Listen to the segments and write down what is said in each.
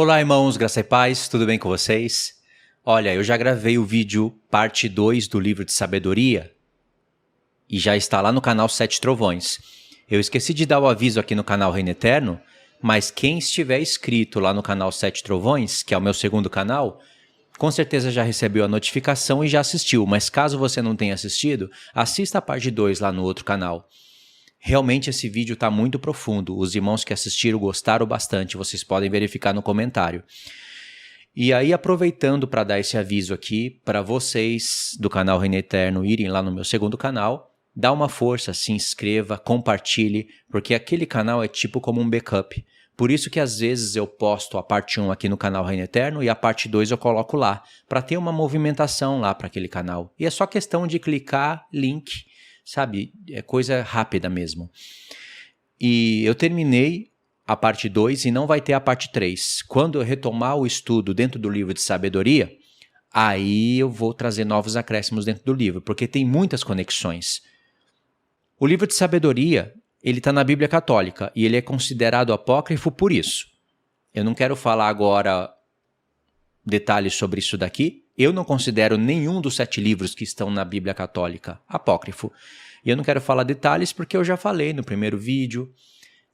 Olá, irmãos, graça e paz, tudo bem com vocês? Olha, eu já gravei o vídeo parte 2 do livro de sabedoria e já está lá no canal Sete Trovões. Eu esqueci de dar o aviso aqui no canal Reino Eterno, mas quem estiver inscrito lá no canal Sete Trovões, que é o meu segundo canal, com certeza já recebeu a notificação e já assistiu, mas caso você não tenha assistido, assista a parte 2 lá no outro canal. Realmente esse vídeo está muito profundo, os irmãos que assistiram gostaram bastante, vocês podem verificar no comentário. E aí, aproveitando para dar esse aviso aqui, para vocês do canal Reino Eterno irem lá no meu segundo canal, dá uma força, se inscreva, compartilhe, porque aquele canal é tipo como um backup. Por isso que às vezes eu posto a parte 1 aqui no canal Reino Eterno e a parte 2 eu coloco lá, para ter uma movimentação lá para aquele canal. E é só questão de clicar, link, sabe? É coisa rápida mesmo. E eu terminei a parte 2 e não vai ter a parte 3. Quando eu retomar o estudo dentro do livro de sabedoria, aí eu vou trazer novos acréscimos dentro do livro, porque tem muitas conexões. O livro de sabedoria, ele está na Bíblia Católica e ele é considerado apócrifo por isso. Eu não quero falar agora detalhes sobre isso daqui. Eu não considero nenhum dos 7 livros que estão na Bíblia Católica apócrifo. E eu não quero falar detalhes porque eu já falei no primeiro vídeo.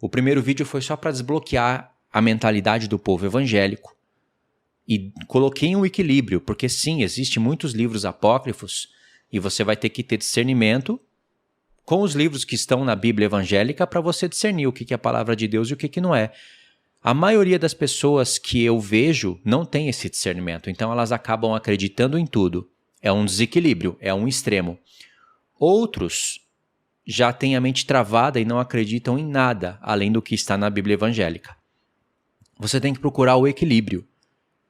O primeiro vídeo foi só para desbloquear a mentalidade do povo evangélico. E coloquei um equilíbrio, porque sim, existem muitos livros apócrifos e você vai ter que ter discernimento com os livros que estão na Bíblia evangélica para você discernir o que é a palavra de Deus e o que não é. A maioria das pessoas que eu vejo não tem esse discernimento, então elas acabam acreditando em tudo. É um desequilíbrio, é um extremo. Outros já têm a mente travada e não acreditam em nada além do que está na Bíblia evangélica. Você tem que procurar o equilíbrio.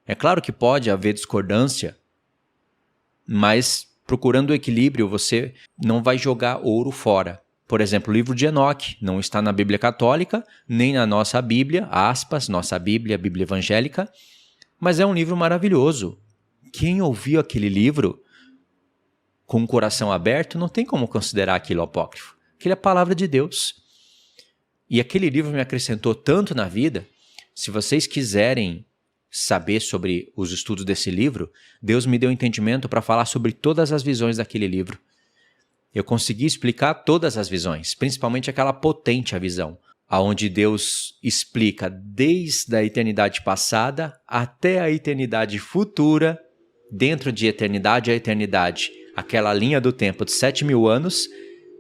É claro que pode haver discordância, mas procurando o equilíbrio você não vai jogar ouro fora. Por exemplo, o livro de Enoque não está na Bíblia Católica, nem na nossa Bíblia, aspas, nossa Bíblia, a Bíblia Evangélica, mas é um livro maravilhoso. Quem ouviu aquele livro com o coração aberto não tem como considerar aquilo apócrifo. Aquilo é a palavra de Deus. E aquele livro me acrescentou tanto na vida. Se vocês quiserem saber sobre os estudos desse livro, Deus me deu entendimento para falar sobre todas as visões daquele livro. Eu consegui explicar todas as visões, principalmente aquela potente a visão, onde Deus explica desde a eternidade passada até a eternidade futura, dentro de eternidade a eternidade, aquela linha do tempo de 7.000 anos,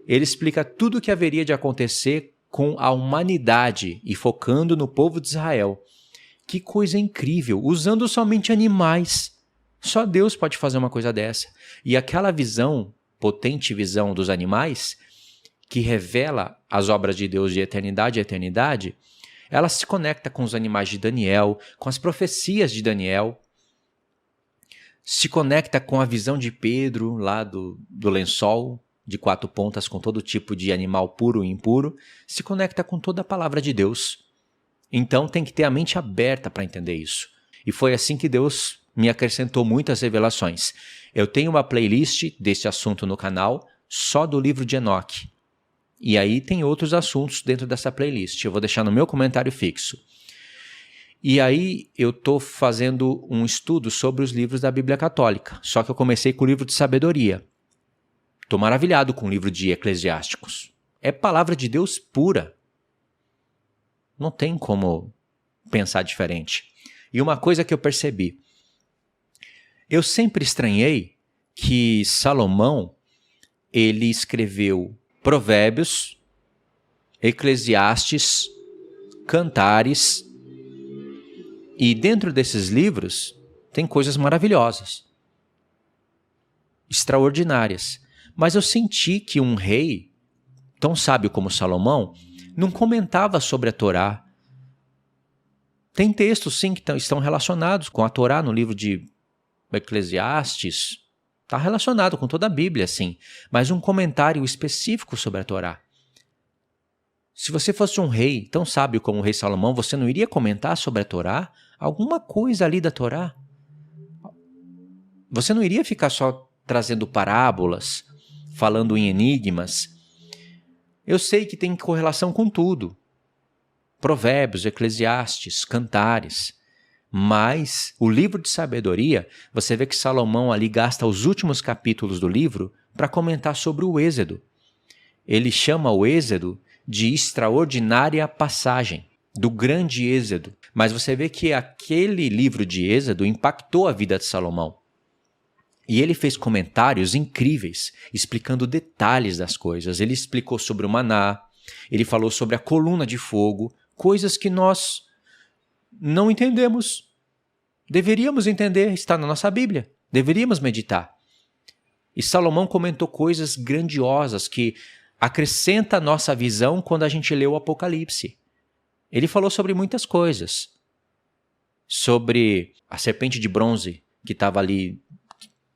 ele explica tudo o que haveria de acontecer com a humanidade e focando no povo de Israel. Que coisa incrível, usando somente animais. Só Deus pode fazer uma coisa dessa. E aquela visão, potente visão dos animais, que revela as obras de Deus de eternidade a eternidade, ela se conecta com os animais de Daniel, com as profecias de Daniel, se conecta com a visão de Pedro lá do lençol de 4 pontas com todo tipo de animal puro e impuro, se conecta com toda a palavra de Deus. Então tem que ter a mente aberta para entender isso. E foi assim que Deus me acrescentou muitas revelações. Eu tenho uma playlist desse assunto no canal, só do livro de Enoque. E aí tem outros assuntos dentro dessa playlist. Eu vou deixar no meu comentário fixo. E aí eu estou fazendo um estudo sobre os livros da Bíblia Católica. Só que eu comecei com o livro de sabedoria. Estou maravilhado com o livro de Eclesiásticos. É palavra de Deus pura. Não tem como pensar diferente. E uma coisa que eu percebi. Eu sempre estranhei que Salomão, ele escreveu Provérbios, Eclesiastes, Cantares, e dentro desses livros tem coisas maravilhosas, extraordinárias. Mas eu senti que um rei, tão sábio como Salomão, não comentava sobre a Torá. Tem textos, sim, que estão relacionados com a Torá no livro de Eclesiastes. Está relacionado com toda a Bíblia, sim. Mas um comentário específico sobre a Torá. Se você fosse um rei tão sábio como o rei Salomão, você não iria comentar sobre a Torá? Alguma coisa ali da Torá? Você não iria ficar só trazendo parábolas, falando em enigmas? Eu sei que tem correlação com tudo. Provérbios, Eclesiastes, Cantares. Mas o livro de sabedoria, você vê que Salomão ali gasta os últimos capítulos do livro para comentar sobre o Êxodo. Ele chama o Êxodo de extraordinária passagem, do grande Êxodo. Mas você vê que aquele livro de Êxodo impactou a vida de Salomão. E ele fez comentários incríveis, explicando detalhes das coisas. Ele explicou sobre o maná, ele falou sobre a coluna de fogo, coisas que nós não entendemos. Deveríamos entender, está na nossa Bíblia. Deveríamos meditar. E Salomão comentou coisas grandiosas que acrescentam a nossa visão quando a gente lê o Apocalipse. Ele falou sobre muitas coisas. Sobre a serpente de bronze que estava ali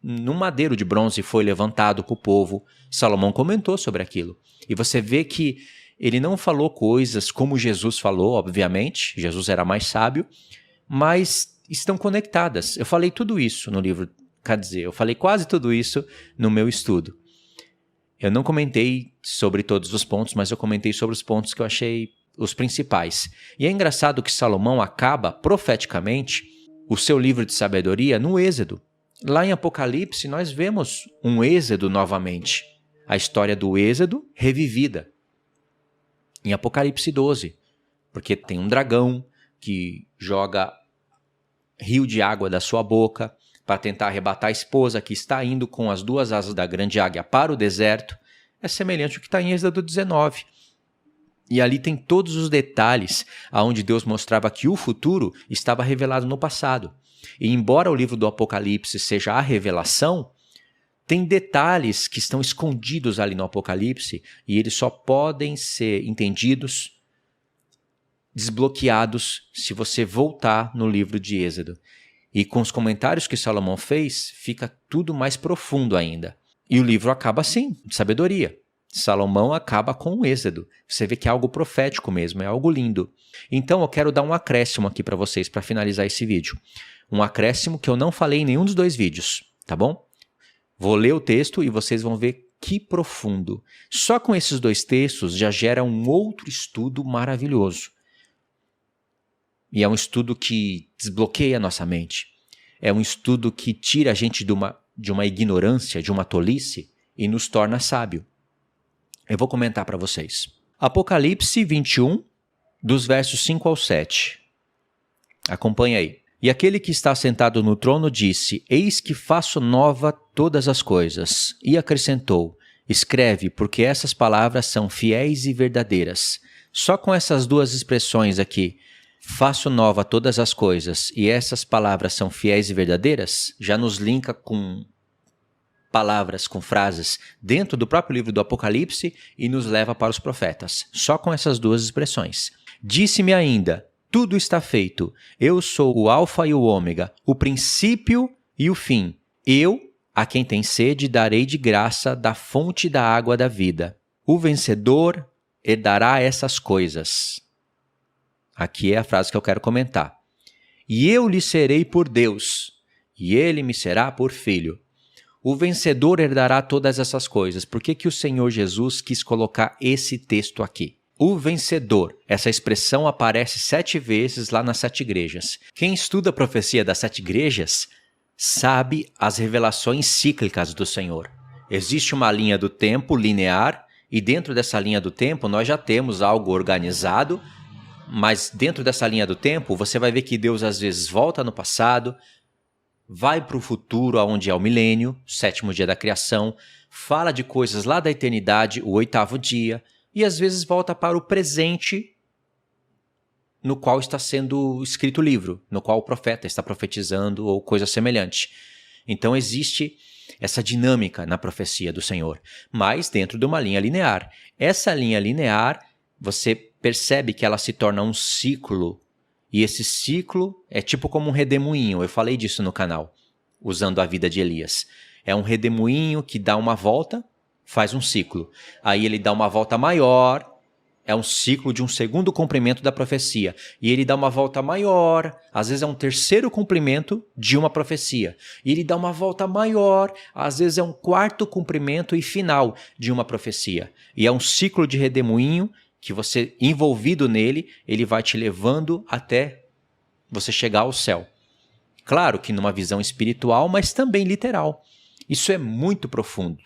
num madeiro de bronze, foi levantado para o povo. Salomão comentou sobre aquilo. E você vê que ele não falou coisas como Jesus falou, obviamente. Jesus era mais sábio, mas estão conectadas. Eu falei tudo isso no livro, quer dizer, eu falei quase tudo isso no meu estudo. Eu não comentei sobre todos os pontos, mas eu comentei sobre os pontos que eu achei os principais. E é engraçado que Salomão acaba, profeticamente, o seu livro de sabedoria no Êxodo. Lá em Apocalipse, nós vemos um Êxodo novamente. A história do Êxodo revivida. Em Apocalipse 12. Porque tem um dragão que joga rio de água da sua boca para tentar arrebatar a esposa que está indo com as duas asas da grande águia para o deserto. É semelhante ao que está em Êxodo 19. E ali tem todos os detalhes onde Deus mostrava que o futuro estava revelado no passado. E embora o livro do Apocalipse seja a revelação, tem detalhes que estão escondidos ali no Apocalipse e eles só podem ser entendidos, desbloqueados, se você voltar no livro de Êxodo. E com os comentários que Salomão fez, fica tudo mais profundo ainda. E o livro acaba assim, de sabedoria. Salomão acaba com o Êxodo. Você vê que é algo profético mesmo, é algo lindo. Então eu quero dar um acréscimo aqui para vocês para finalizar esse vídeo. Um acréscimo que eu não falei em nenhum dos dois vídeos, tá bom? Vou ler o texto e vocês vão ver que profundo. Só com esses dois textos já gera um outro estudo maravilhoso. E é um estudo que desbloqueia a nossa mente. É um estudo que tira a gente de uma ignorância, de uma tolice e nos torna sábio. Eu vou comentar para vocês. Apocalipse 21, dos versos 5 ao 7. Acompanha aí. E aquele que está sentado no trono disse: Eis que faço nova todas as coisas. E acrescentou: Escreve, porque essas palavras são fiéis e verdadeiras. Só com essas duas expressões aqui, faço nova todas as coisas, e essas palavras são fiéis e verdadeiras, já nos linka com palavras, com frases dentro do próprio livro do Apocalipse e nos leva para os profetas. Só com essas duas expressões. Disse-me ainda: Tudo está feito. Eu sou o Alfa e o Ômega, o princípio e o fim. Eu, a quem tem sede, darei de graça da fonte da água da vida. O vencedor herdará essas coisas. Aqui é a frase que eu quero comentar. E eu lhe serei por Deus, e ele me será por filho. O vencedor herdará todas essas coisas. Por que o Senhor Jesus quis colocar esse texto aqui? O vencedor. Essa expressão aparece 7 vezes lá nas 7 igrejas. Quem estuda a profecia das 7 igrejas sabe as revelações cíclicas do Senhor. Existe uma linha do tempo linear e dentro dessa linha do tempo nós já temos algo organizado, mas dentro dessa linha do tempo você vai ver que Deus às vezes volta no passado, vai para o futuro, onde é o milênio, o 7º dia da criação, fala de coisas lá da eternidade, o 8º dia, e às vezes volta para o presente no qual está sendo escrito o livro, no qual o profeta está profetizando ou coisa semelhante. Então existe essa dinâmica na profecia do Senhor, mas dentro de uma linha linear. Essa linha linear, você percebe que ela se torna um ciclo, e esse ciclo é tipo como um redemoinho. Eu falei disso no canal, usando a vida de Elias. É um redemoinho que dá uma volta, faz um ciclo. Aí ele dá uma volta maior, é um ciclo de um segundo cumprimento da profecia. E ele dá uma volta maior, às vezes é um terceiro cumprimento de uma profecia. E ele dá uma volta maior, às vezes é um quarto cumprimento e final de uma profecia. E é um ciclo de redemoinho que você, envolvido nele, ele vai te levando até você chegar ao céu. Claro que numa visão espiritual, mas também literal. Isso é muito profundo.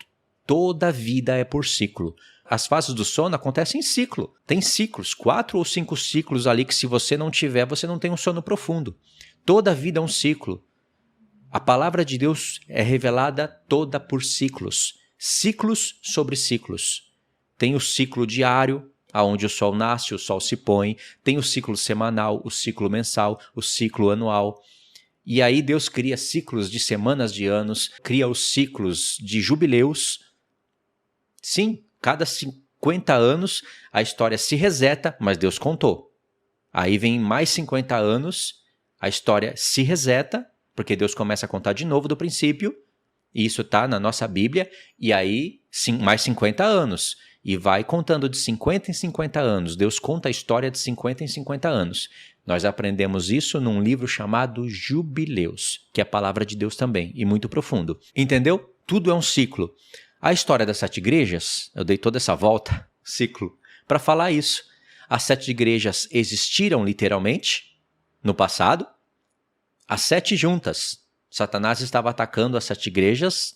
Toda vida é por ciclo. As fases do sono acontecem em ciclo. Tem ciclos, 4 ou 5 ciclos ali que se você não tiver, você não tem um sono profundo. Toda vida é um ciclo. A palavra de Deus é revelada toda por ciclos. Ciclos sobre ciclos. Tem o ciclo diário, onde o sol nasce, o sol se põe. Tem o ciclo semanal, o ciclo mensal, o ciclo anual. E aí Deus cria ciclos de semanas de anos, cria os ciclos de jubileus. Sim, cada 50 anos a história se reseta, mas Deus contou. Aí vem mais 50 anos, a história se reseta, porque Deus começa a contar de novo do princípio, e isso está na nossa Bíblia, e aí mais 50 anos. E vai contando de 50 em 50 anos. Deus conta a história de 50 em 50 anos. Nós aprendemos isso num livro chamado Jubileus, que é a palavra de Deus também, e muito profundo. Entendeu? Tudo é um ciclo. A história das 7 igrejas, eu dei toda essa volta, ciclo, para falar isso. As 7 igrejas existiram literalmente no passado. As 7 juntas. Satanás estava atacando as 7 igrejas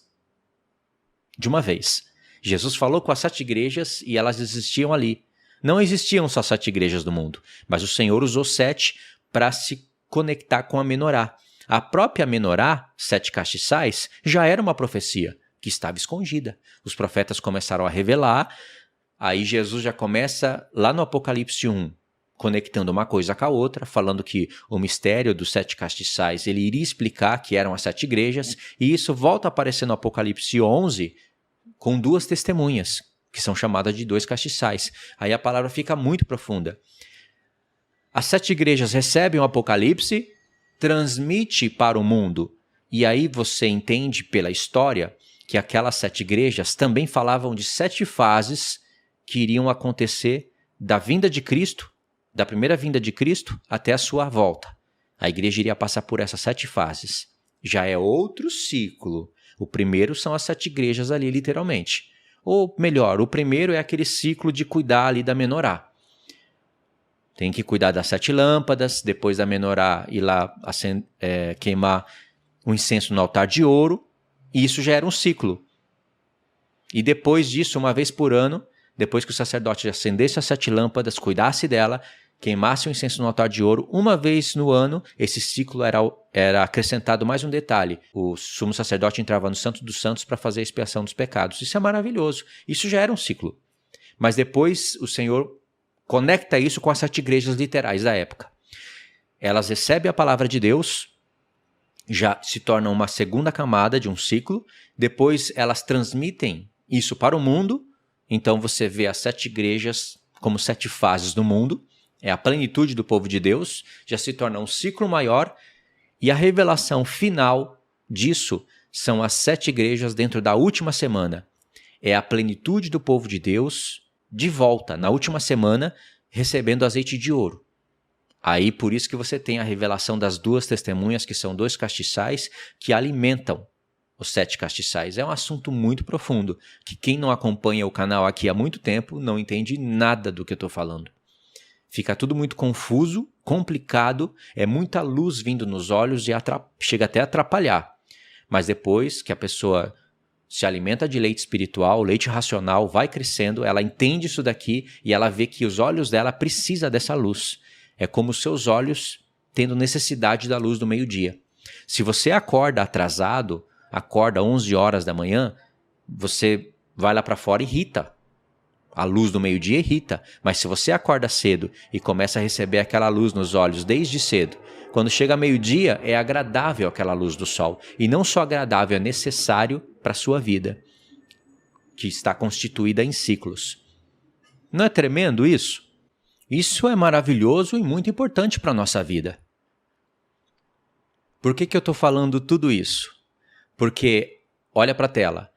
de uma vez. Jesus falou com as 7 igrejas e elas existiam ali. Não existiam só 7 igrejas do mundo, mas o Senhor usou 7 para se conectar com a menorá. A própria menorá, 7 castiçais, já era uma profecia que estava escondida. Os profetas começaram a revelar, aí Jesus já começa lá no Apocalipse 1, conectando uma coisa com a outra, falando que o mistério dos 7 castiçais ele iria explicar que eram as 7 igrejas, e isso volta a aparecer no Apocalipse 11, com 2 testemunhas, que são chamadas de 2 castiçais. Aí a palavra fica muito profunda. As 7 igrejas recebem o Apocalipse, transmite para o mundo, e aí você entende pela história que aquelas 7 igrejas também falavam de 7 fases que iriam acontecer da vinda de Cristo, da primeira vinda de Cristo até a sua volta. A igreja iria passar por essas 7 fases. Já é outro ciclo. O primeiro são as 7 igrejas ali, literalmente. Ou melhor, o primeiro é aquele ciclo de cuidar ali da menorá. Tem que cuidar das 7 lâmpadas, depois da menorá ir lá queimar o incenso no altar de ouro. E isso já era um ciclo. E depois disso, uma vez por ano, depois que o sacerdote acendesse as 7 lâmpadas, cuidasse dela, queimasse o incenso no altar de ouro, uma vez no ano, esse ciclo era acrescentado mais um detalhe. O sumo sacerdote entrava no Santo dos Santos para fazer a expiação dos pecados. Isso é maravilhoso. Isso já era um ciclo. Mas depois o Senhor conecta isso com as 7 igrejas literais da época. Elas recebem a palavra de Deus, já se tornam uma segunda camada de um ciclo, depois elas transmitem isso para o mundo, então você vê as 7 igrejas como 7 fases do mundo, é a plenitude do povo de Deus, já se torna um ciclo maior, e a revelação final disso são as 7 igrejas dentro da última semana. É a plenitude do povo de Deus de volta, na última semana, recebendo azeite de ouro. Aí por isso que você tem a revelação das 2 testemunhas, que são 2 castiçais, que alimentam os 7 castiçais. É um assunto muito profundo, que quem não acompanha o canal aqui há muito tempo não entende nada do que eu estou falando. Fica tudo muito confuso, complicado, é muita luz vindo nos olhos e chega até a atrapalhar. Mas depois que a pessoa se alimenta de leite espiritual, leite racional, vai crescendo, ela entende isso daqui e ela vê que os olhos dela precisam dessa luz. É como os seus olhos tendo necessidade da luz do meio-dia. Se você acorda atrasado, acorda 11 horas da manhã, você vai lá para fora e irrita. A luz do meio-dia irrita, mas se você acorda cedo e começa a receber aquela luz nos olhos desde cedo, quando chega meio-dia é agradável aquela luz do sol. E não só agradável, é necessário para a sua vida, que está constituída em ciclos. Não é tremendo isso? Isso é maravilhoso e muito importante para a nossa vida. Por que eu estou falando tudo isso? Porque, olha para a tela,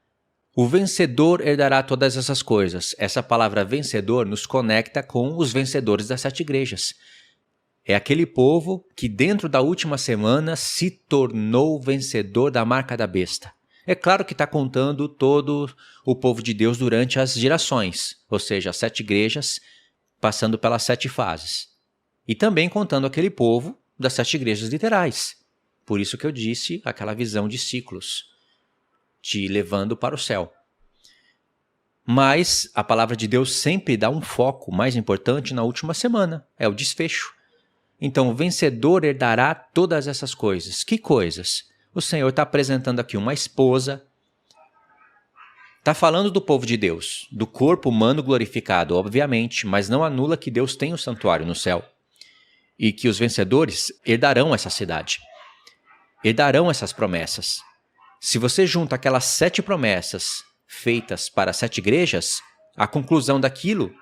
o vencedor herdará todas essas coisas. Essa palavra vencedor nos conecta com os vencedores das 7 igrejas. É aquele povo que dentro da última semana se tornou vencedor da marca da besta. É claro que está contando todo o povo de Deus durante as gerações, ou seja, as 7 igrejas passando pelas 7 fases. E também contando aquele povo das 7 igrejas literais. Por isso que eu disse aquela visão de ciclos, te levando para o céu. Mas a palavra de Deus sempre dá um foco mais importante na última semana, é o desfecho. Então, o vencedor herdará todas essas coisas. Que coisas? O Senhor está apresentando aqui uma esposa, está falando do povo de Deus, do corpo humano glorificado, obviamente, mas não anula que Deus tem um santuário no céu e que os vencedores herdarão essa cidade, herdarão essas promessas. Se você junta aquelas 7 promessas feitas para 7 igrejas, a conclusão daquilo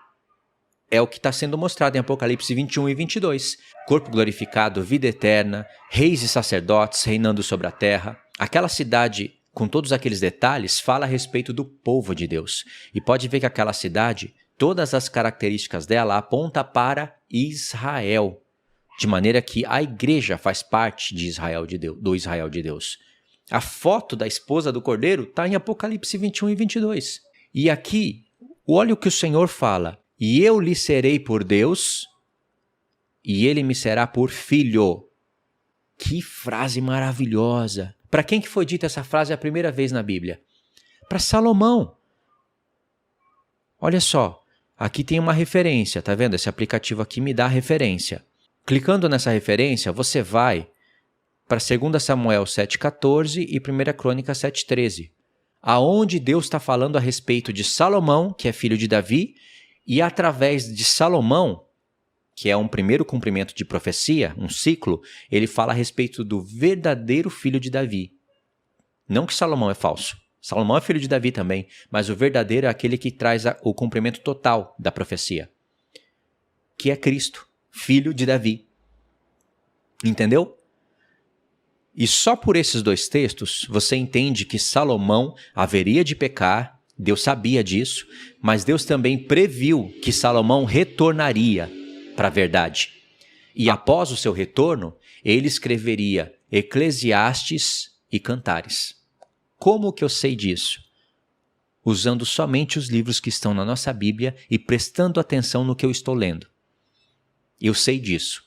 é o que está sendo mostrado em Apocalipse 21 e 22. Corpo glorificado, vida eterna, reis e sacerdotes reinando sobre a terra. Aquela cidade, com todos aqueles detalhes, fala a respeito do povo de Deus. E pode ver que aquela cidade, todas as características dela apontam para Israel. De maneira que a igreja faz parte de Israel de Deus, do Israel de Deus. A foto da esposa do Cordeiro está em Apocalipse 21 e 22. E aqui, olha o que o Senhor fala. E eu lhe serei por Deus, e ele me será por filho. Que frase maravilhosa! Para quem que foi dita essa frase a primeira vez na Bíblia? Para Salomão. Olha só, aqui tem uma referência, tá vendo? Esse aplicativo aqui me dá a referência. Clicando nessa referência, você vai para 2 Samuel 7,14 e 1 Crônica 7,13, aonde Deus está falando a respeito de Salomão, que é filho de Davi, e através de Salomão, que é um primeiro cumprimento de profecia, um ciclo, ele fala a respeito do verdadeiro filho de Davi. Não que Salomão é falso. Salomão é filho de Davi também, mas o verdadeiro é aquele que traz o cumprimento total da profecia, que é Cristo, filho de Davi. Entendeu? E só por esses 2 textos você entende que Salomão haveria de pecar, Deus sabia disso, mas Deus também previu que Salomão retornaria para a verdade. E após o seu retorno, ele escreveria Eclesiastes e Cantares. Como que eu sei disso? Usando somente os livros que estão na nossa Bíblia e prestando atenção no que eu estou lendo. Eu sei disso.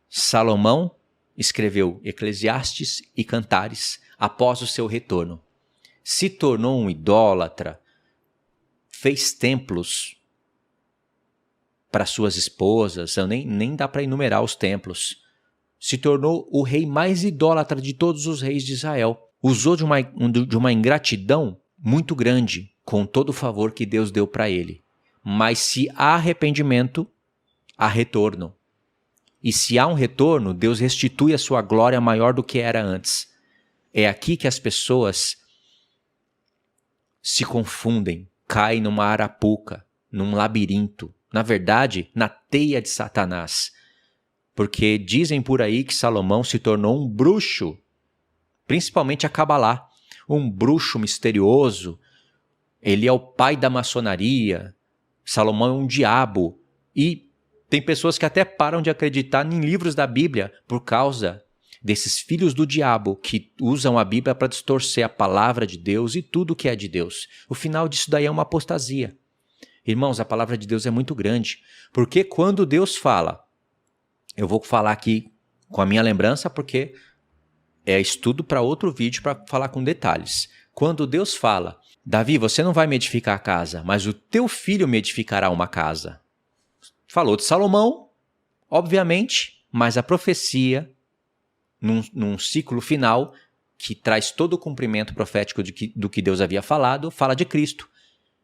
Salomão escreveu Eclesiastes e Cantares após o seu retorno. Se tornou um idólatra, fez templos para suas esposas, nem dá para enumerar os templos. Se tornou o rei mais idólatra de todos os reis de Israel. Usou de uma ingratidão muito grande com todo o favor que Deus deu para ele. Mas se há arrependimento, há retorno. E se há um retorno, Deus restitui a sua glória maior do que era antes. É aqui que as pessoas se confundem, caem numa arapuca, num labirinto. Na verdade, na teia de Satanás. Porque dizem por aí que Salomão se tornou um bruxo, principalmente a Cabalá, um bruxo misterioso. Ele é o pai da maçonaria. Salomão é um diabo. E tem pessoas que até param de acreditar em livros da Bíblia por causa desses filhos do diabo que usam a Bíblia para distorcer a palavra de Deus e tudo que é de Deus. O final disso daí é uma apostasia. Irmãos, a palavra de Deus é muito grande, porque quando Deus fala, eu vou falar aqui com a minha lembrança porque é estudo para outro vídeo para falar com detalhes. Quando Deus fala, Davi, você não vai me edificar a casa, mas o teu filho me edificará uma casa. Falou de Salomão, obviamente, mas a profecia, num ciclo final, que traz todo o cumprimento profético do que Deus havia falado, fala de Cristo.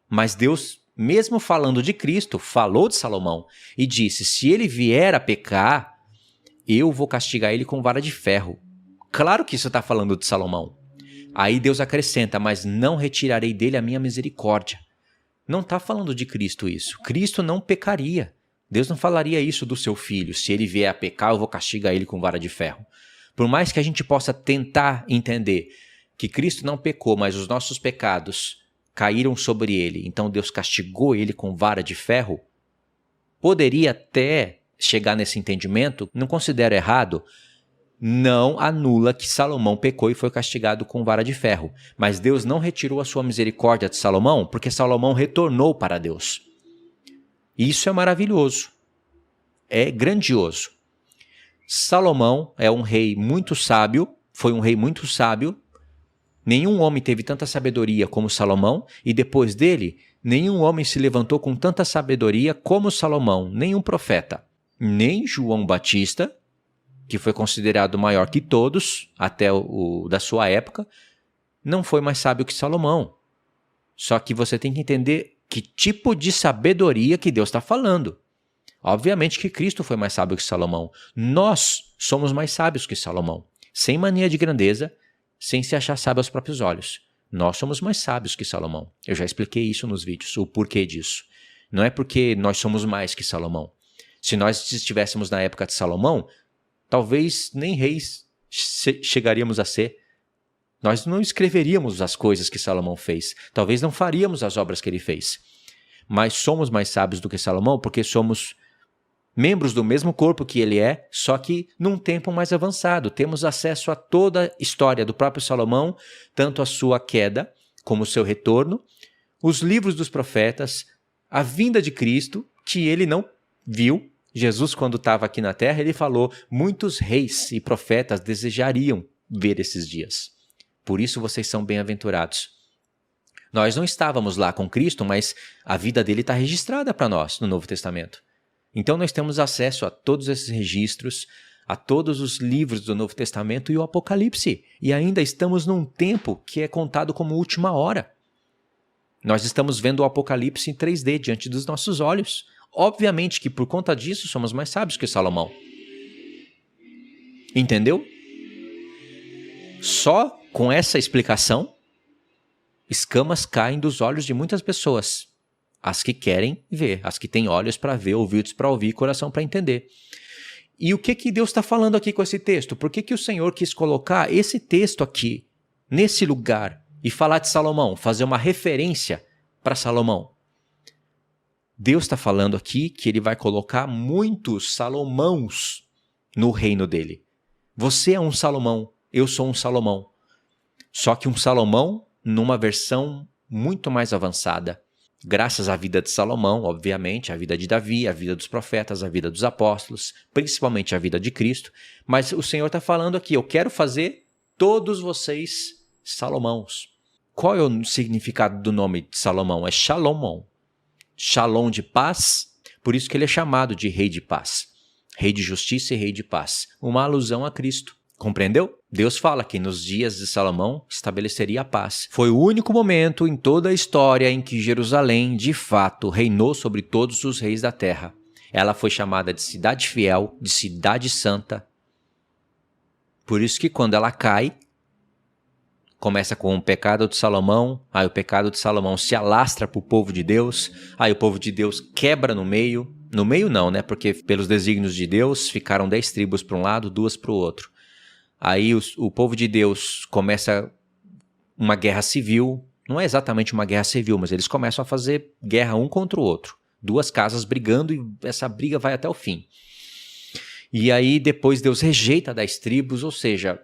Mas Deus, mesmo falando de Cristo, falou de Salomão e disse, se ele vier a pecar, eu vou castigar ele com vara de ferro. Claro que isso está falando de Salomão. Aí Deus acrescenta, mas não retirarei dele a minha misericórdia. Não está falando de Cristo isso. Cristo não pecaria. Deus não falaria isso do seu filho. Se ele vier a pecar, eu vou castigar ele com vara de ferro. Por mais que a gente possa tentar entender que Cristo não pecou, mas os nossos pecados caíram sobre ele, então Deus castigou ele com vara de ferro, poderia até chegar nesse entendimento, não considero errado, não anula que Salomão pecou e foi castigado com vara de ferro. Mas Deus não retirou a sua misericórdia de Salomão, porque Salomão retornou para Deus. E isso é maravilhoso. É grandioso. Salomão é um rei muito sábio, foi um rei muito sábio. Nenhum homem teve tanta sabedoria como Salomão, e depois dele, nenhum homem se levantou com tanta sabedoria como Salomão, nenhum profeta. Nem João Batista, que foi considerado maior que todos, até o da sua época, não foi mais sábio que Salomão. Só que você tem que entender que tipo de sabedoria que Deus está falando. Obviamente que Cristo foi mais sábio que Salomão. Nós somos mais sábios que Salomão. Sem mania de grandeza, sem se achar sábio aos próprios olhos. Nós somos mais sábios que Salomão. Eu já expliquei isso nos vídeos, o porquê disso. Não é porque nós somos mais que Salomão. Se nós estivéssemos na época de Salomão, talvez nem reis chegaríamos a ser. Nós não escreveríamos as coisas que Salomão fez. Talvez não faríamos as obras que ele fez. Mas somos mais sábios do que Salomão porque somos membros do mesmo corpo que ele é, só que num tempo mais avançado. Temos acesso a toda a história do próprio Salomão, tanto a sua queda como o seu retorno, os livros dos profetas, a vinda de Cristo, que ele não viu. Jesus, quando estava aqui na terra, ele falou: muitos reis e profetas desejariam ver esses dias. Por isso vocês são bem-aventurados. Nós não estávamos lá com Cristo, mas a vida dele está registrada para nós no Novo Testamento. Então nós temos acesso a todos esses registros, a todos os livros do Novo Testamento e o Apocalipse. E ainda estamos num tempo que é contado como última hora. Nós estamos vendo o Apocalipse em 3D diante dos nossos olhos. Obviamente que por conta disso somos mais sábios que Salomão. Entendeu? Só com essa explicação, escamas caem dos olhos de muitas pessoas. As que querem ver, as que têm olhos para ver, ouvidos para ouvir, coração para entender. E o que Deus está falando aqui com esse texto? Por que o Senhor quis colocar esse texto aqui, nesse lugar, e falar de Salomão, fazer uma referência para Salomão? Deus está falando aqui que ele vai colocar muitos Salomãos no reino dele. Você é um Salomão, eu sou um Salomão. Só que um Salomão numa versão muito mais avançada. Graças à vida de Salomão, obviamente, a vida de Davi, a vida dos profetas, a vida dos apóstolos, principalmente a vida de Cristo. Mas o Senhor está falando aqui: eu quero fazer todos vocês Salomãos. Qual é o significado do nome de Salomão? É Shalom. Shalom de paz, por isso que ele é chamado de rei de paz. Rei de justiça e rei de paz. Uma alusão a Cristo. Compreendeu? Deus fala que nos dias de Salomão estabeleceria a paz. Foi o único momento em toda a história em que Jerusalém, de fato, reinou sobre todos os reis da terra. Ela foi chamada de cidade fiel, de cidade santa. Por isso que quando ela cai, começa com o pecado de Salomão, aí o pecado de Salomão se alastra para o povo de Deus, aí o povo de Deus quebra no meio não, né? Porque pelos desígnios de Deus ficaram 10 tribos para um lado, 2 para o outro. Aí o povo de Deus começa uma guerra civil, não é exatamente uma guerra civil, mas eles começam a fazer guerra um contra o outro. 2 casas brigando e essa briga vai até o fim. E aí depois Deus rejeita 10 tribos, ou seja,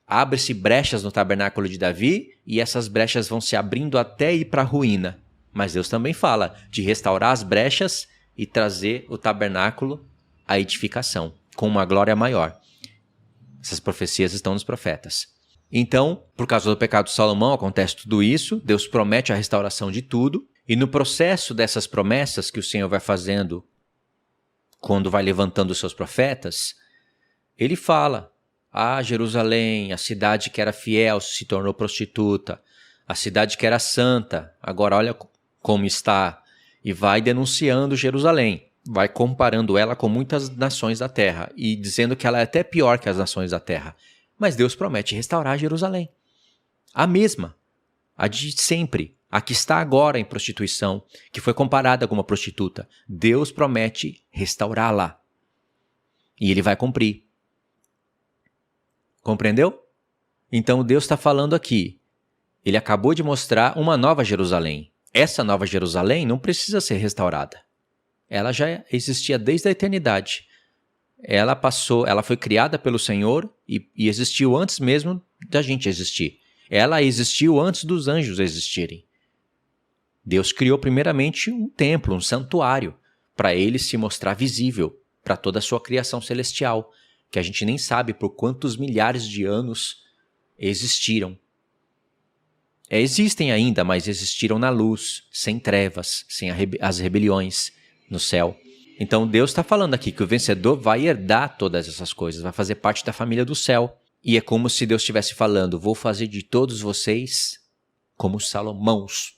abre-se brechas no tabernáculo de Davi e essas brechas vão se abrindo até ir para a ruína. Mas Deus também fala de restaurar as brechas e trazer o tabernáculo à edificação, com uma glória maior. Essas profecias estão nos profetas. Então, por causa do pecado de Salomão, acontece tudo isso. Deus promete a restauração de tudo. E no processo dessas promessas que o Senhor vai fazendo, quando vai levantando os seus profetas, ele fala: ah, Jerusalém, a cidade que era fiel se tornou prostituta. A cidade que era santa, agora olha como está. E vai denunciando Jerusalém. Vai comparando ela com muitas nações da terra e dizendo que ela é até pior que as nações da terra. Mas Deus promete restaurar Jerusalém. A mesma, a de sempre, a que está agora em prostituição, que foi comparada com uma prostituta. Deus promete restaurá-la. E ele vai cumprir. Compreendeu? Então Deus está falando aqui. Ele acabou de mostrar uma nova Jerusalém. Essa nova Jerusalém não precisa ser restaurada. Ela já existia desde a eternidade. Ela foi criada pelo Senhor e existiu antes mesmo da gente existir. Ela existiu antes dos anjos existirem. Deus criou primeiramente um templo, um santuário, para ele se mostrar visível para toda a sua criação celestial, que a gente nem sabe por quantos milhares de anos existiram. Existem ainda, mas existiram na luz, sem trevas, sem as rebeliões no céu. Então Deus está falando aqui que o vencedor vai herdar todas essas coisas, vai fazer parte da família do céu. E é como se Deus estivesse falando, vou fazer de todos vocês como Salomãos.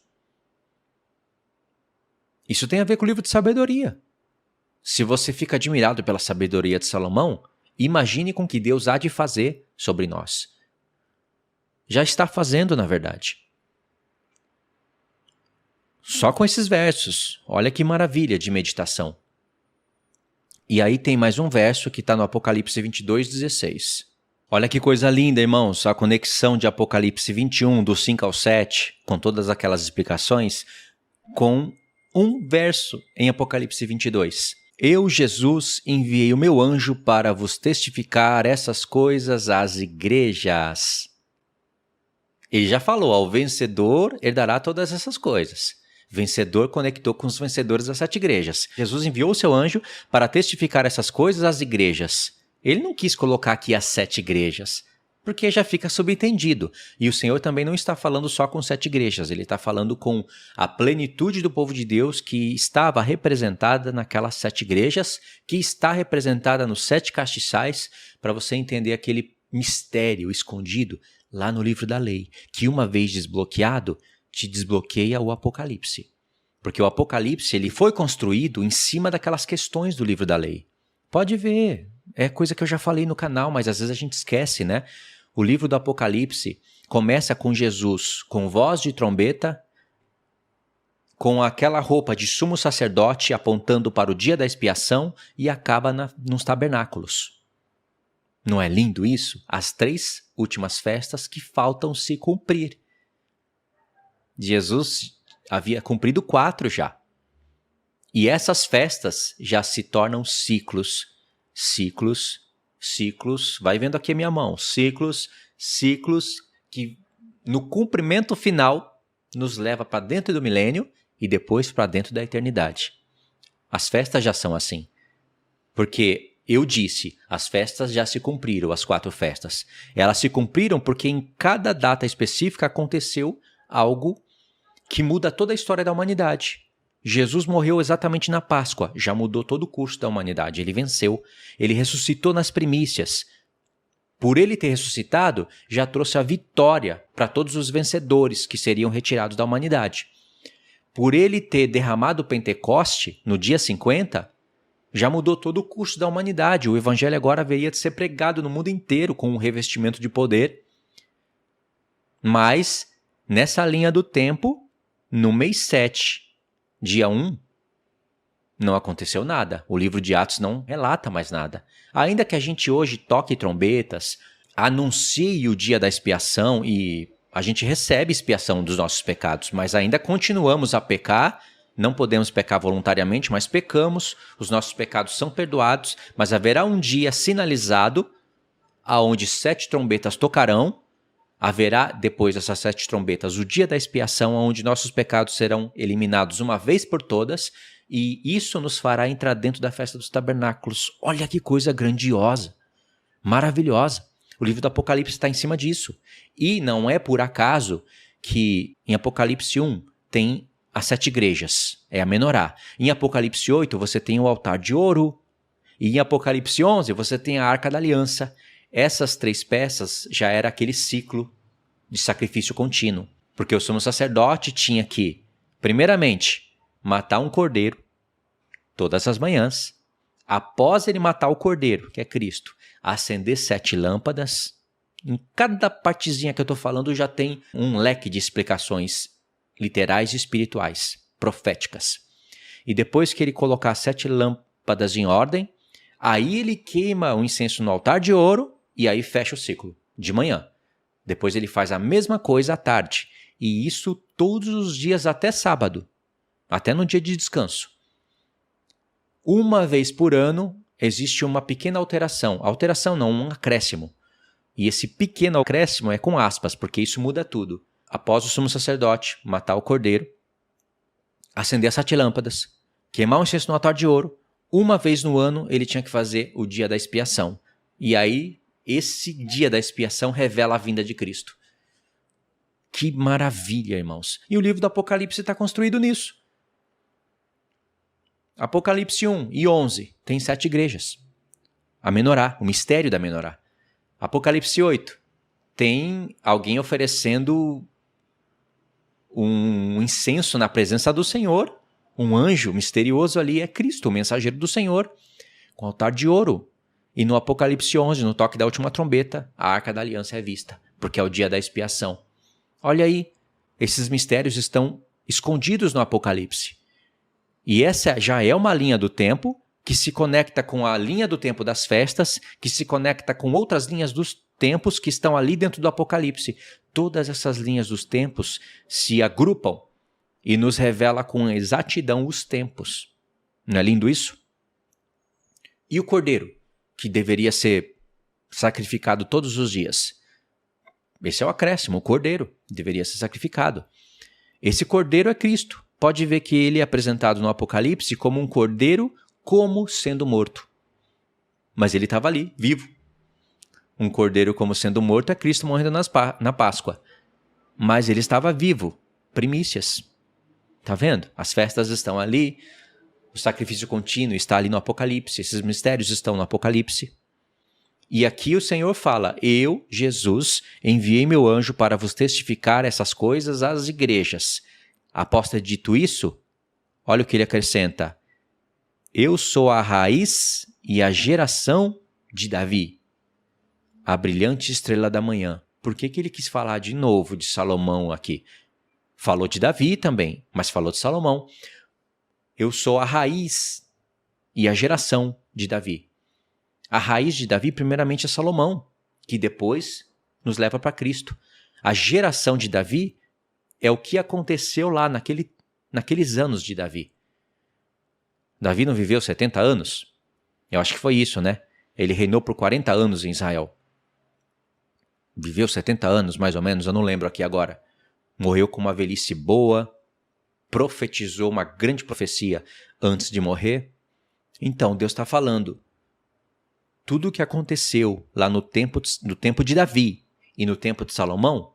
Isso tem a ver com o livro de sabedoria. Se você fica admirado pela sabedoria de Salomão, imagine com que Deus há de fazer sobre nós. Já está fazendo, na verdade. Só com esses versos. Olha que maravilha de meditação. E aí tem mais um verso que está no Apocalipse 22:16. Olha que coisa linda, irmãos, a conexão de Apocalipse 21, do 5 ao 7, com todas aquelas explicações, com um verso em Apocalipse 22. Eu, Jesus, enviei o meu anjo para vos testificar essas coisas às igrejas. Ele já falou, ao vencedor herdará todas essas coisas. Vencedor conectou com os vencedores das 7 igrejas. Jesus enviou o seu anjo para testificar essas coisas às igrejas. Ele não quis colocar aqui as 7 igrejas, porque já fica subentendido. E o Senhor também não está falando só com 7 igrejas, ele está falando com a plenitude do povo de Deus que estava representada naquelas 7 igrejas, que está representada nos 7 castiçais, para você entender aquele mistério escondido lá no livro da lei, que uma vez desbloqueado, te desbloqueia o Apocalipse. Porque o Apocalipse ele foi construído em cima daquelas questões do livro da lei. Pode ver, é coisa que eu já falei no canal, mas às vezes a gente esquece, né? O livro do Apocalipse começa com Jesus com voz de trombeta, com aquela roupa de sumo sacerdote apontando para o dia da expiação e acaba nos tabernáculos. Não é lindo isso? As 3 últimas festas que faltam se cumprir. Jesus havia cumprido 4 já. E essas festas já se tornam ciclos, vai vendo aqui a minha mão, ciclos que no cumprimento final nos leva para dentro do milênio e depois para dentro da eternidade. As festas já são assim, porque eu disse, as festas já se cumpriram, as 4 festas. Elas se cumpriram porque em cada data específica aconteceu algo que muda toda a história da humanidade. Jesus morreu exatamente na Páscoa, já mudou todo o curso da humanidade, ele venceu, ele ressuscitou nas primícias. Por ele ter ressuscitado, já trouxe a vitória para todos os vencedores que seriam retirados da humanidade. Por ele ter derramado o Pentecoste no dia 50, já mudou todo o curso da humanidade. O evangelho agora haveria de ser pregado no mundo inteiro com um revestimento de poder. Mas, nessa linha do tempo, no mês 7, dia 1, não aconteceu nada. O livro de Atos não relata mais nada. Ainda que a gente hoje toque trombetas, anuncie o dia da expiação e a gente recebe expiação dos nossos pecados, mas ainda continuamos a pecar. Não podemos pecar voluntariamente, mas pecamos. Os nossos pecados são perdoados, mas haverá um dia sinalizado aonde 7 trombetas tocarão. Haverá, depois dessas 7 trombetas, o dia da expiação, onde nossos pecados serão eliminados uma vez por todas, e isso nos fará entrar dentro da festa dos tabernáculos. Olha que coisa grandiosa, maravilhosa. O livro do Apocalipse está em cima disso. E não é por acaso que em Apocalipse 1 tem as 7 igrejas, é a menorá. Em Apocalipse 8 você tem o altar de ouro, e em Apocalipse 11 você tem a Arca da Aliança. Essas 3 peças já era aquele ciclo de sacrifício contínuo, porque o sumo sacerdote tinha que, primeiramente, matar um cordeiro todas as manhãs. Após ele matar o cordeiro, que é Cristo, acender 7 lâmpadas. Em cada partezinha que eu estou falando já tem um leque de explicações literais e espirituais, proféticas. E depois que ele colocar 7 lâmpadas em ordem, aí ele queima o incenso no altar de ouro e aí fecha o ciclo, de manhã. Depois ele faz a mesma coisa à tarde. E isso todos os dias até sábado, até no dia de descanso. Uma vez por ano existe uma pequena alteração. Alteração não, um acréscimo. E esse pequeno acréscimo é com aspas, porque isso muda tudo. Após o sumo sacerdote matar o cordeiro, acender as 7 lâmpadas, queimar o incenso no altar de ouro, uma vez no ano ele tinha que fazer o dia da expiação. E aí, esse dia da expiação revela a vinda de Cristo. Que maravilha, irmãos. E o livro do Apocalipse está construído nisso. Apocalipse 1 e 11 tem 7 igrejas. A menorá, o mistério da menorá. Apocalipse 8 tem alguém oferecendo um incenso na presença do Senhor. Um anjo misterioso ali é Cristo, o mensageiro do Senhor, com altar de ouro. E no Apocalipse 11, no toque da última trombeta, a Arca da Aliança é vista, porque é o dia da expiação. Olha aí, esses mistérios estão escondidos no Apocalipse. E essa já é uma linha do tempo que se conecta com a linha do tempo das festas, que se conecta com outras linhas dos tempos que estão ali dentro do Apocalipse. Todas essas linhas dos tempos se agrupam e nos revela com exatidão os tempos. Não é lindo isso? E o cordeiro, que deveria ser sacrificado todos os dias? Esse é o acréscimo, o cordeiro deveria ser sacrificado. Esse cordeiro é Cristo. Pode ver que ele é apresentado no Apocalipse como um cordeiro como sendo morto. Mas ele estava ali, vivo. Um cordeiro como sendo morto é Cristo morrendo na Páscoa. Mas ele estava vivo, primícias. Tá vendo? As festas estão ali, o sacrifício contínuo está ali no Apocalipse, esses mistérios estão no Apocalipse. E aqui o Senhor fala, eu, Jesus, enviei meu anjo para vos testificar essas coisas às igrejas. Após ter dito isso, olha o que ele acrescenta. Eu sou a raiz e a geração de Davi, a brilhante estrela da manhã. Por que ele quis falar de novo de Salomão aqui? Falou de Davi também, mas falou de Salomão. Eu sou a raiz e a geração de Davi. A raiz de Davi, primeiramente, é Salomão, que depois nos leva para Cristo. A geração de Davi é o que aconteceu lá naqueles anos de Davi. Davi não viveu 70 anos? Eu acho que foi isso, né? Ele reinou por 40 anos em Israel. Viveu 70 anos, mais ou menos, eu não lembro aqui agora. Morreu com uma velhice boa, profetizou uma grande profecia antes de morrer. Então, Deus está falando. Tudo o que aconteceu lá no tempo de Davi e no tempo de Salomão,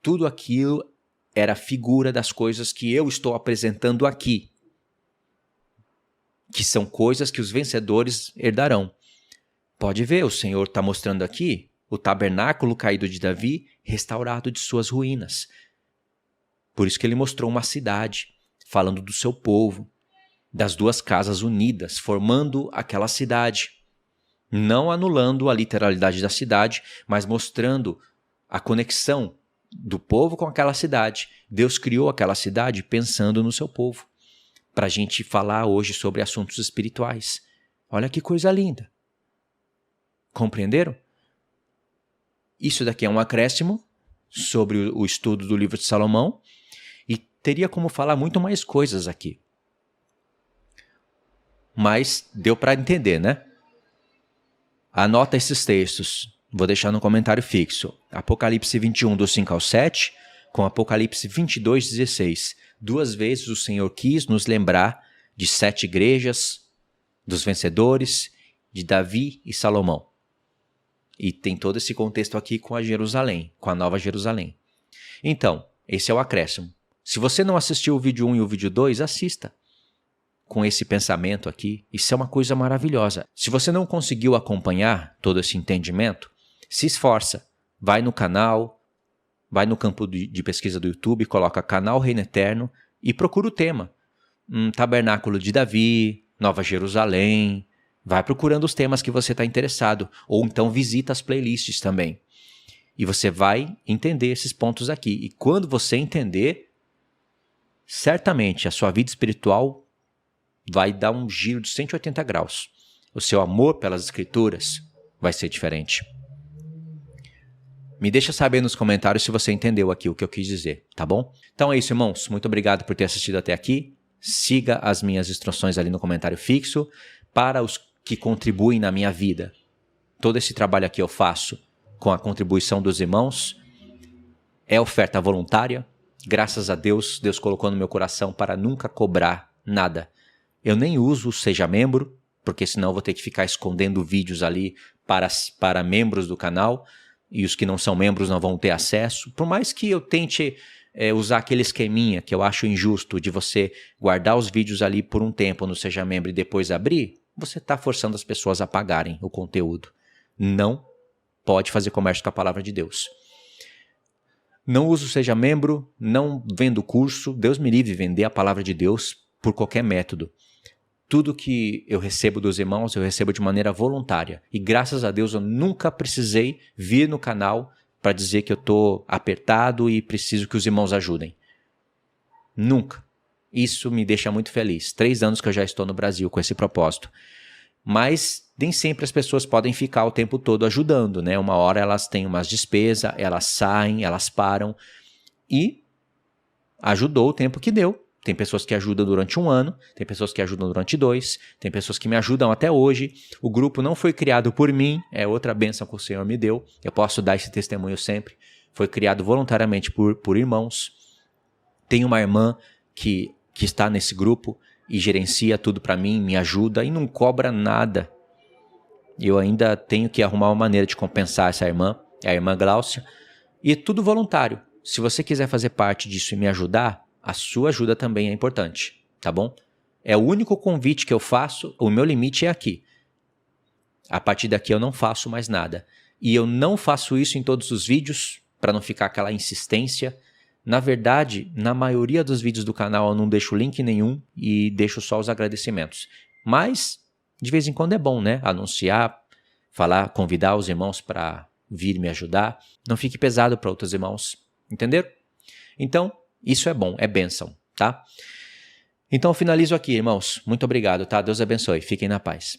tudo aquilo era figura das coisas que eu estou apresentando aqui, que são coisas que os vencedores herdarão. Pode ver, o Senhor está mostrando aqui o tabernáculo caído de Davi, restaurado de suas ruínas. Por isso que ele mostrou uma cidade, falando do seu povo, das duas casas unidas, formando aquela cidade. Não anulando a literalidade da cidade, mas mostrando a conexão do povo com aquela cidade. Deus criou aquela cidade pensando no seu povo, para a gente falar hoje sobre assuntos espirituais. Olha que coisa linda. Compreenderam? Isso daqui é um acréscimo sobre o estudo do livro de Salomão e teria como falar muito mais coisas aqui. Mas deu para entender, né? Anota esses textos, vou deixar no comentário fixo. Apocalipse 21, do 5 ao 7, com Apocalipse 22, 16. 2 vezes o Senhor quis nos lembrar de 7 igrejas, dos vencedores, de Davi e Salomão. E tem todo esse contexto aqui com a Jerusalém, com a Nova Jerusalém. Então, esse é o acréscimo. Se você não assistiu o vídeo 1 e o vídeo 2, assista. Com esse pensamento aqui, isso é uma coisa maravilhosa. Se você não conseguiu acompanhar todo esse entendimento, se esforça. Vai no canal, vai no campo de pesquisa do YouTube, coloca canal Reino Eterno e procura o tema. Tabernáculo de Davi, Nova Jerusalém. Vai procurando os temas que você está interessado. Ou então visita as playlists também. E você vai entender esses pontos aqui. E quando você entender, certamente a sua vida espiritual vai dar um giro de 180 graus. O seu amor pelas escrituras vai ser diferente. Me deixa saber nos comentários se você entendeu aqui o que eu quis dizer, tá bom? Então é isso, irmãos. Muito obrigado por ter assistido até aqui. Siga as minhas instruções ali no comentário fixo para os que contribuem na minha vida. Todo esse trabalho aqui eu faço com a contribuição dos irmãos. É oferta voluntária. Graças a Deus, Deus colocou no meu coração para nunca cobrar nada. Eu nem uso o Seja Membro, porque senão eu vou ter que ficar escondendo vídeos ali para membros do canal, e os que não são membros não vão ter acesso. Por mais que eu tente usar aquele esqueminha que eu acho injusto de você guardar os vídeos ali por um tempo no Seja Membro e depois abrir, você está forçando as pessoas a pagarem o conteúdo. Não pode fazer comércio com a palavra de Deus. Não uso Seja Membro, não vendo curso. Deus me livre de vender a palavra de Deus por qualquer método. Tudo que eu recebo dos irmãos, eu recebo de maneira voluntária. E graças a Deus eu nunca precisei vir no canal para dizer que eu estou apertado e preciso que os irmãos ajudem. Nunca. Isso me deixa muito feliz. 3 anos que eu já estou no Brasil com esse propósito. Mas nem sempre as pessoas podem ficar o tempo todo ajudando, né? Uma hora elas têm umas despesas, elas saem, elas param. E ajudou o tempo que deu. Tem pessoas que ajudam durante 1 ano, tem pessoas que ajudam durante 2, tem pessoas que me ajudam até hoje. O grupo não foi criado por mim, é outra bênção que o Senhor me deu. Eu posso dar esse testemunho sempre. Foi criado voluntariamente por irmãos. Tem uma irmã que está nesse grupo e gerencia tudo para mim, me ajuda e não cobra nada. Eu ainda tenho que arrumar uma maneira de compensar essa irmã, é a irmã Gláucia. E tudo voluntário. Se você quiser fazer parte disso e me ajudar, a sua ajuda também é importante, tá bom? É o único convite que eu faço, o meu limite é aqui. A partir daqui eu não faço mais nada. E eu não faço isso em todos os vídeos, para não ficar aquela insistência. Na verdade, na maioria dos vídeos do canal eu não deixo link nenhum e deixo só os agradecimentos. Mas, de vez em quando é bom, né? Anunciar, falar, convidar os irmãos para vir me ajudar. Não fique pesado para outros irmãos, entenderam? Então, isso é bom, é bênção, tá? Então eu finalizo aqui, irmãos. Muito obrigado, tá? Deus abençoe. Fiquem na paz.